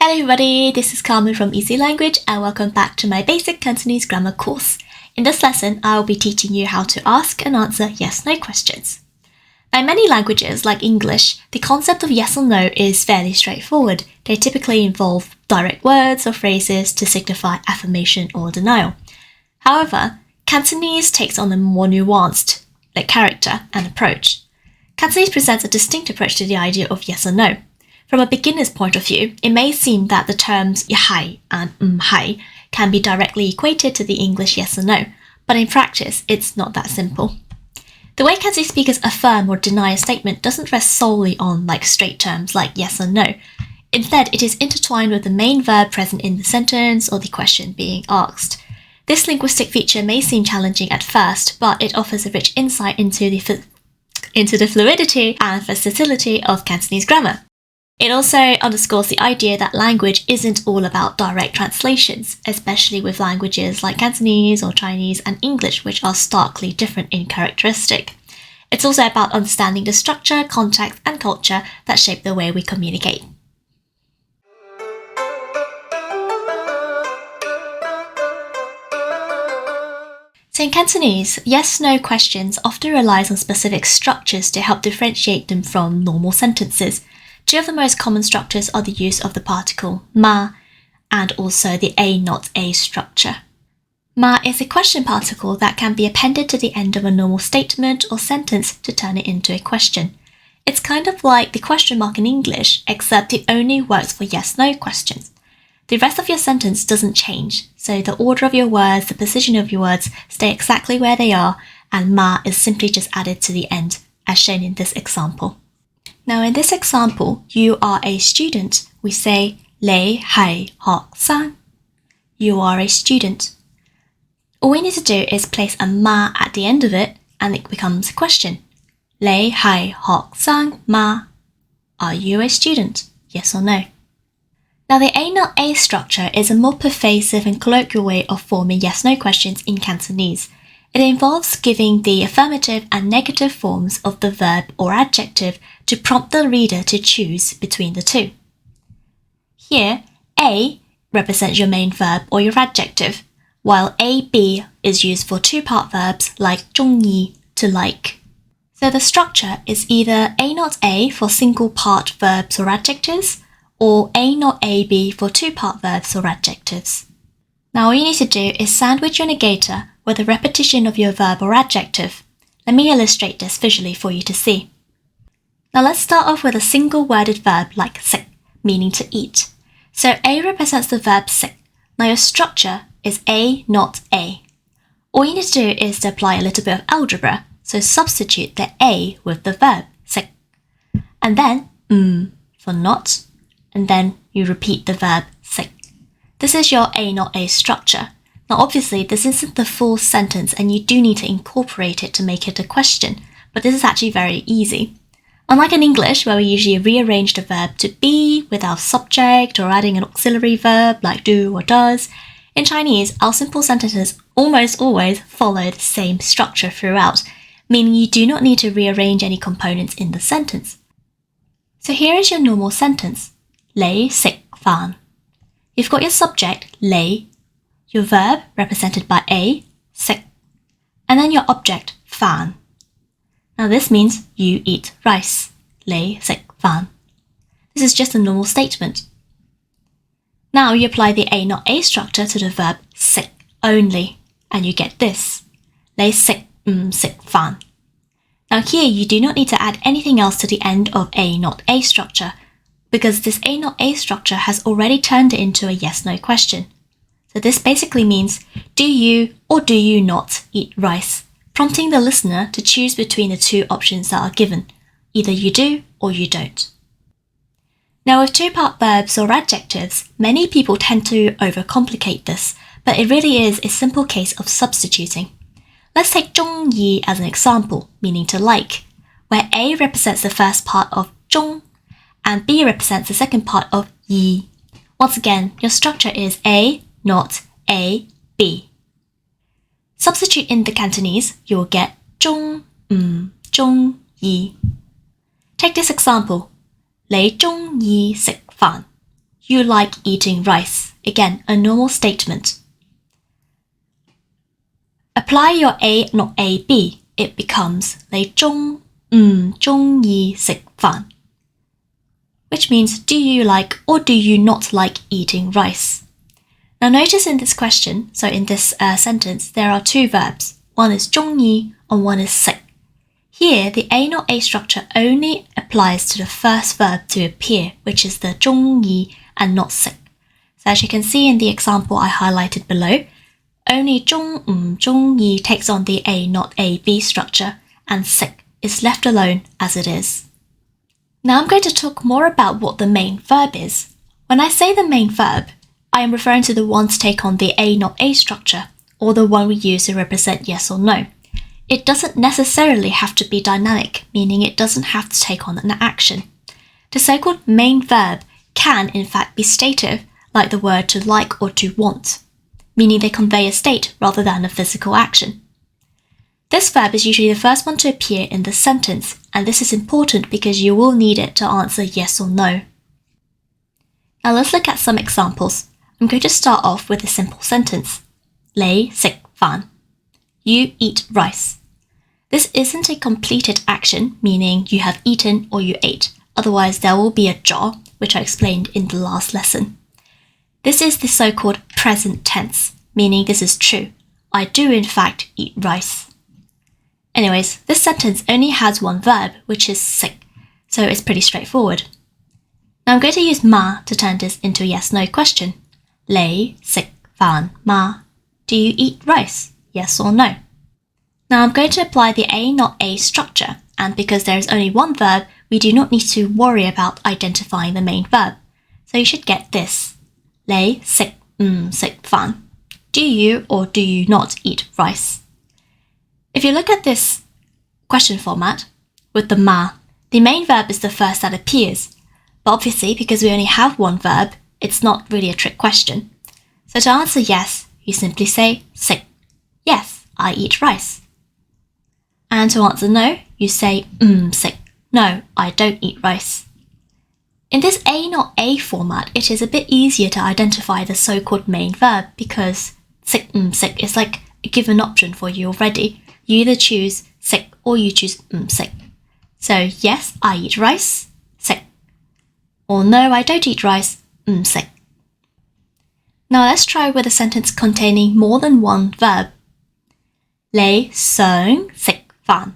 Hello everybody, this is Carmen from Easy Language and welcome back to my Basic Cantonese grammar course. In this lesson, I will be teaching you how to ask and answer yes-no questions. Now, in many languages, like English, the concept of yes or no is fairly straightforward. They typically involve direct words or phrases to signify affirmation or denial. However, Cantonese takes on a more nuanced character and approach. Cantonese presents a distinct approach to the idea of yes or no. From a beginner's point of view, it may seem that the terms yahai and hai can be directly equated to the English yes or no, but in practice, it's not that simple. The way Cantonese speakers affirm or deny a statement doesn't rest solely on straight terms like yes or no. Instead, it is intertwined with the main verb present in the sentence or the question being asked. This linguistic feature may seem challenging at first, but it offers a rich insight into the fluidity and versatility of Cantonese grammar. It also underscores the idea that language isn't all about direct translations, especially with languages like Cantonese or Chinese and English, which are starkly different in characteristic. It's also about understanding the structure, context, and culture that shape the way we communicate. So in Cantonese, yes-no questions often relies on specific structures to help differentiate them from normal sentences. Two of the most common structures are the use of the particle ma and also the a not a structure. Ma is a question particle that can be appended to the end of a normal statement or sentence to turn it into a question. It's kind of like the question mark in English, except it only works for yes-no questions. The rest of your sentence doesn't change, so the order of your words, the position of your words stay exactly where they are, and ma is simply just added to the end, as shown in this example. Now in this example, you are a student. We say 你係學生. You are a student. All we need to do is place a ma at the end of it and it becomes a question. 你係學生嗎? Are you a student? Yes or no? Now the a not a structure is a more pervasive and colloquial way of forming yes-no questions in Cantonese. It involves giving the affirmative and negative forms of the verb or adjective to prompt the reader to choose between the two. Here, A represents your main verb or your adjective, while AB is used for two-part verbs like 中意, to like. So the structure is either A not A for single-part verbs or adjectives, or A not AB for two-part verbs or adjectives. Now all you need to do is sandwich your negator with a repetition of your verb or adjective. Let me illustrate this visually for you to see. Now let's start off with a single-worded verb like食, meaning to eat. So A represents the verb食. Now your structure is A not A. All you need to do is to apply a little bit of algebra, so substitute the A with the verb食. And then for not, and then you repeat the verb食. This is your A not A structure. Now obviously this isn't the full sentence and you do need to incorporate it to make it a question, but this is actually very easy. Unlike in English, where we usually rearrange the verb to be with our subject or adding an auxiliary verb like do or does, in Chinese, our simple sentences almost always follow the same structure throughout, meaning you do not need to rearrange any components in the sentence. So here is your normal sentence. 你食飯. You've got your subject, 你, your verb, represented by A, 食, and then your object, 飯. Now this means you eat rice. 你食飯. This is just a normal statement. Now you apply the A not A structure to the verb 食 only, and you get this. 你食唔食飯. Now here you do not need to add anything else to the end of A not A structure, because this A not A structure has already turned it into a yes-no question. So this basically means, do you or do you not eat rice? Prompting the listener to choose between the two options that are given. Either you do or you don't. Now with two-part verbs or adjectives, many people tend to overcomplicate this, but it really is a simple case of substituting. Let's take 中意 as an example, meaning to like, where A represents the first part of 中 and B represents the second part of 意. Once again, your structure is A, not A, B. Substitute in the Cantonese, you will get 中意. Take this example. 你鍾意食飯. You like eating rice. Again, a normal statement. Apply your A, not A, B. It becomes 你中唔中意食飯, which means do you like or do you not like eating rice? Now notice in this question, so in this sentence, there are two verbs. One is 中意 and one is 食. Here, the A not A structure only applies to the first verb to appear, which is the 中意 and not 食. So as you can see in the example I highlighted below, only 中唔中意 takes on the A not A B structure, and 食 is left alone as it is. Now I'm going to talk more about what the main verb is. When I say the main verb, I am referring to the one to take on the A not A structure, or the one we use to represent yes or no. It doesn't necessarily have to be dynamic, meaning it doesn't have to take on an action. The so-called main verb can in fact be stative, like the word to like or to want, meaning they convey a state rather than a physical action. This verb is usually the first one to appear in the sentence, and this is important because you will need it to answer yes or no. Now let's look at some examples. I'm going to start off with a simple sentence. 你食飯. You eat rice. This isn't a completed action, meaning you have eaten or you ate. Otherwise, there will be a jar, which I explained in the last lesson. This is the so-called present tense, meaning this is true. I do in fact eat rice. Anyways, this sentence only has one verb, which is 食, so it's pretty straightforward. Now I'm going to use ma to turn this into a yes-no question. 你食飯嗎? Do you eat rice? Yes or no? Now I'm going to apply the A not A structure, and because there is only one verb, we do not need to worry about identifying the main verb. So you should get this. 你食唔食飯? Do you or do you not eat rice? If you look at this question format, with the ma, the main verb is the first that appears. But obviously, because we only have one verb, it's not really a trick question. So to answer yes, you simply say 食. Yes, I eat rice. And to answer no, you say 唔食. No, I don't eat rice. In this A not A format, it is a bit easier to identify the so-called main verb because 食唔食 is like a given option for you already. You either choose 食 or you choose 唔食. So yes, I eat rice, 食. Or no, I don't eat rice, 唔食. Now let's try with a sentence containing more than one verb. 你想食飯.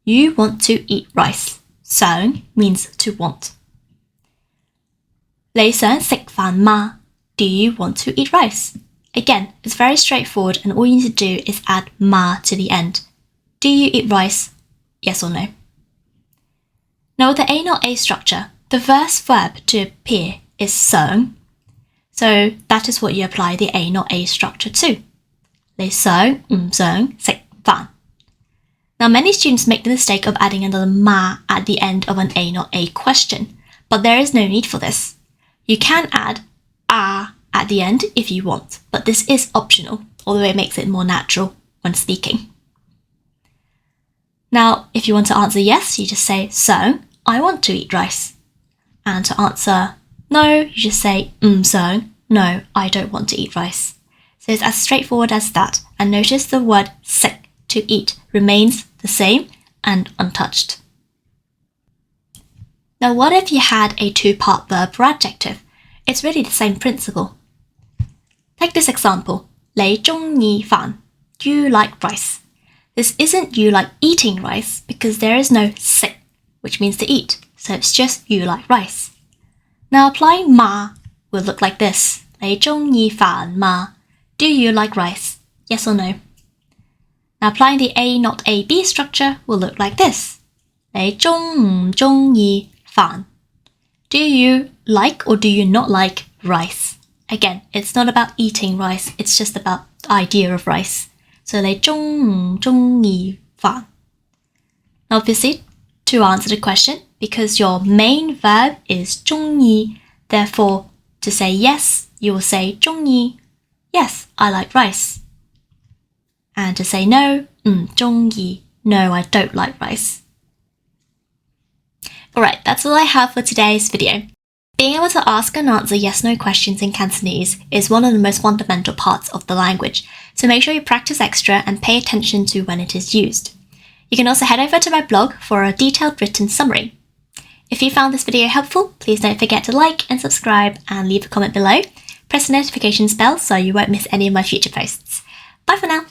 You want to eat rice. 想 means to want. 你想食飯嗎? Do you want to eat rice? Again, it's very straightforward and all you need to do is add ma to the end. Do you eat rice? Yes or no? Now with the A not A structure, the first verb to appear is 想. So that is what you apply the A not A structure to. 你想唔想食飯? Now many students make the mistake of adding another ma at the end of an A not A question, but there is no need for this. You can add a at the end if you want, but this is optional, although it makes it more natural when speaking. Now, if you want to answer yes, you just say 想, I want to eat rice. And to answer no, you just say 唔想, no, I don't want to eat rice. So it's as straightforward as that, and notice the word 食, to eat, remains the same and untouched. Now what if you had a two-part verb for adjective? It's really the same principle. Take this example, 你鍾意飯. You like rice. This isn't you like eating rice because there is no 食, which means to eat, so it's just you like rice. Now applying ma will look like this. 你鍾意飯嗎? Do you like rice? Yes or no? Now applying the A not A B structure will look like this. 你鍾唔鍾意飯? Do you like or do you not like rice? Again, it's not about eating rice, it's just about the idea of rice. So 你鍾唔鍾意飯? Obviously, to answer the question, because your main verb is 鍾意, therefore, to say yes, you will say 鍾意. Yes, I like rice. And to say no, 唔鍾意. No, I don't like rice. Alright, that's all I have for today's video. Being able to ask and answer yes-no questions in Cantonese is one of the most fundamental parts of the language, so make sure you practice extra and pay attention to when it is used. You can also head over to my blog for a detailed written summary. If you found this video helpful, please don't forget to like and subscribe and leave a comment below. Press the notifications bell so you won't miss any of my future posts. Bye for now!